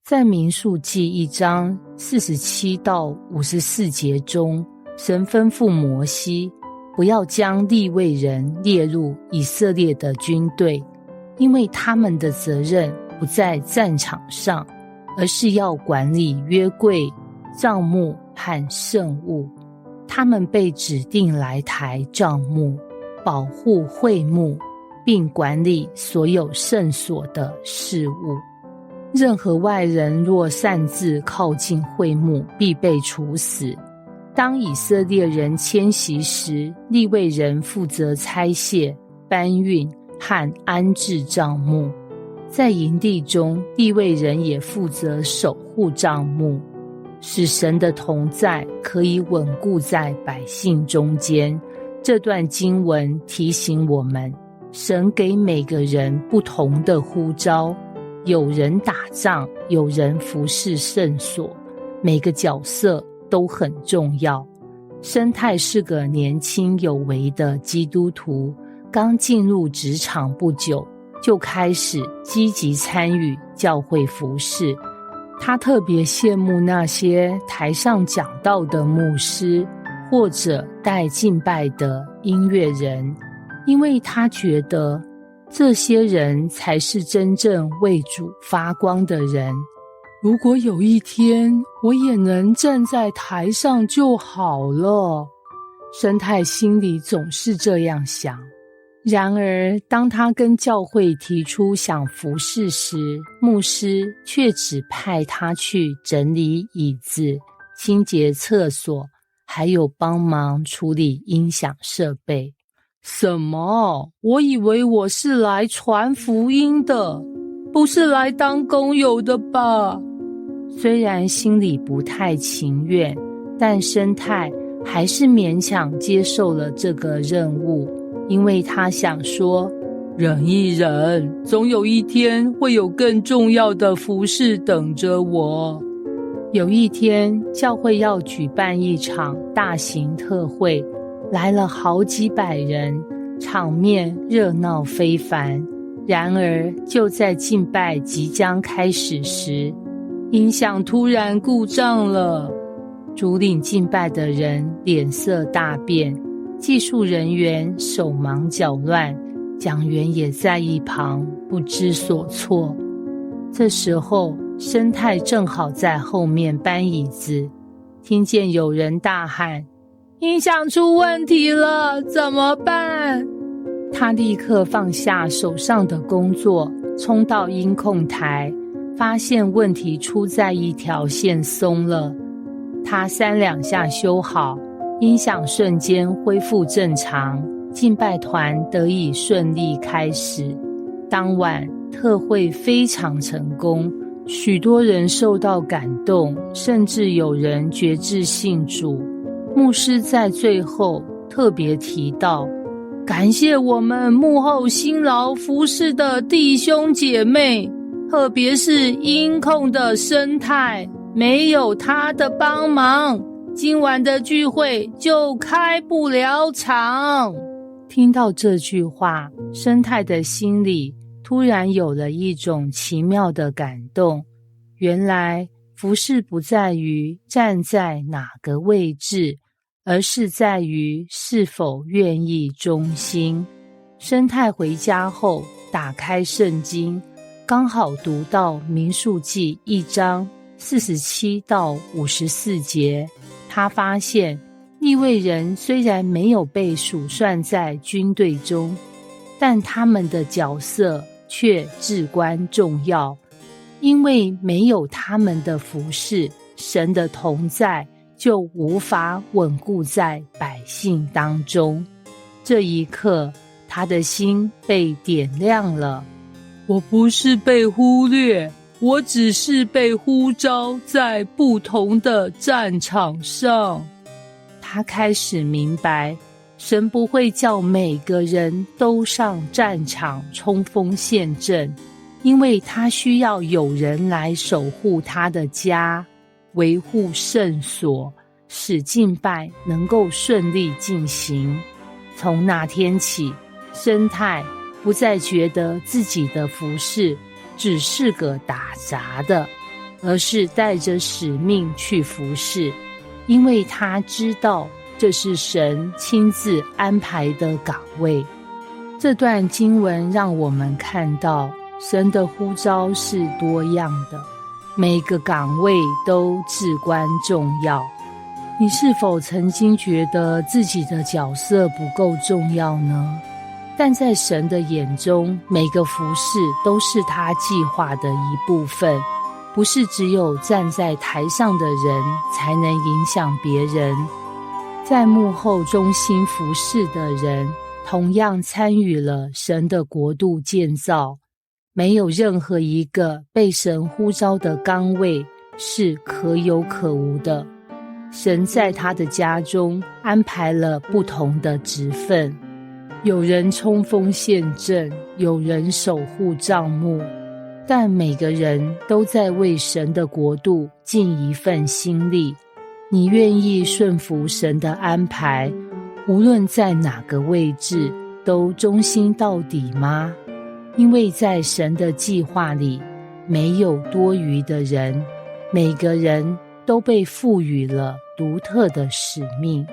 在民数记1章47到54节中，神吩咐摩西不要将利未人列入以色列的军队，因为他们的责任不在战场上，而是要管理约柜、帐幕和圣物。他们被指定来抬帐幕，保护会幕，并管理所有圣所的事务。任何外人若擅自靠近会幕，必被处死。当以色列人迁徙时，利未人负责拆卸、搬运和安置帐幕。在营地中，利未人也负责守护帐幕，使神的同在可以稳固在百姓中间。这段经文提醒我们，神给每个人不同的呼召，有人打仗，有人服侍圣所，每个角色都很重要。生态是个年轻有为的基督徒，刚进入职场不久，就开始积极参与教会服事。他特别羡慕那些台上讲道的牧师，或者带敬拜的音乐人，因为他觉得这些人才是真正为主发光的人。如果有一天我也能站在台上就好了，生态心里总是这样想。然而当他跟教会提出想服事时，牧师却只派他去整理椅子、清洁厕所，还有帮忙处理音响设备。什么？我以为我是来传福音的，不是来当工友的吧？虽然心里不太情愿，但生态还是勉强接受了这个任务，因为他想说，忍一忍，总有一天会有更重要的服事等着我。有一天，教会要举办一场大型特会，来了好几百人，场面热闹非凡。然而就在敬拜即将开始时，音响突然故障了。主领敬拜的人脸色大变，技术人员手忙脚乱，讲员也在一旁不知所措。这时候生态正好在后面搬椅子，听见有人大喊，音响出问题了，怎么办？他立刻放下手上的工作，冲到音控台，发现问题出在一条线松了。他3、2下修好，音响瞬间恢复正常，敬拜团得以顺利开始。当晚特会非常成功，许多人受到感动，甚至有人决志信主。牧师在最后特别提到，感谢我们幕后辛劳服事的弟兄姐妹，特别是音控的生态，没有他的帮忙，今晚的聚会就开不了场。听到这句话，生态的心里突然有了一种奇妙的感动。原来服事不在于站在哪个位置，而是在于是否愿意忠心。生态回家后打开圣经，刚好读到民数记1章47到54节，他发现利未人虽然没有被数算在军队中，但他们的角色却至关重要，因为没有他们的服事，神的同在就无法稳固在百姓当中。这一刻，他的心被点亮了。我不是被忽略，我只是被呼召在不同的战场上。他开始明白，神不会叫每个人都上战场冲锋陷阵，因为他需要有人来守护他的家，维护圣所，使敬拜能够顺利进行。从那天起，生态不再觉得自己的服事只是个打杂的，而是带着使命去服侍，因为他知道这是神亲自安排的岗位。这段经文让我们看到神的呼召是多样的，每个岗位都至关重要。你是否曾经觉得自己的角色不够重要呢？但在神的眼中，每个服事都是他计划的一部分，不是只有站在台上的人才能影响别人。在幕后忠心服事的人，同样参与了神的国度建造。没有任何一个被神呼召的岗位是可有可无的。神在他的家中安排了不同的职分，有人冲锋陷阵，有人守护帐幕，但每个人都在为神的国度尽一份心力。你愿意顺服神的安排，无论在哪个位置，都忠心到底吗？因为在神的计划里，没有多余的人，每个人都被赋予了独特的使命。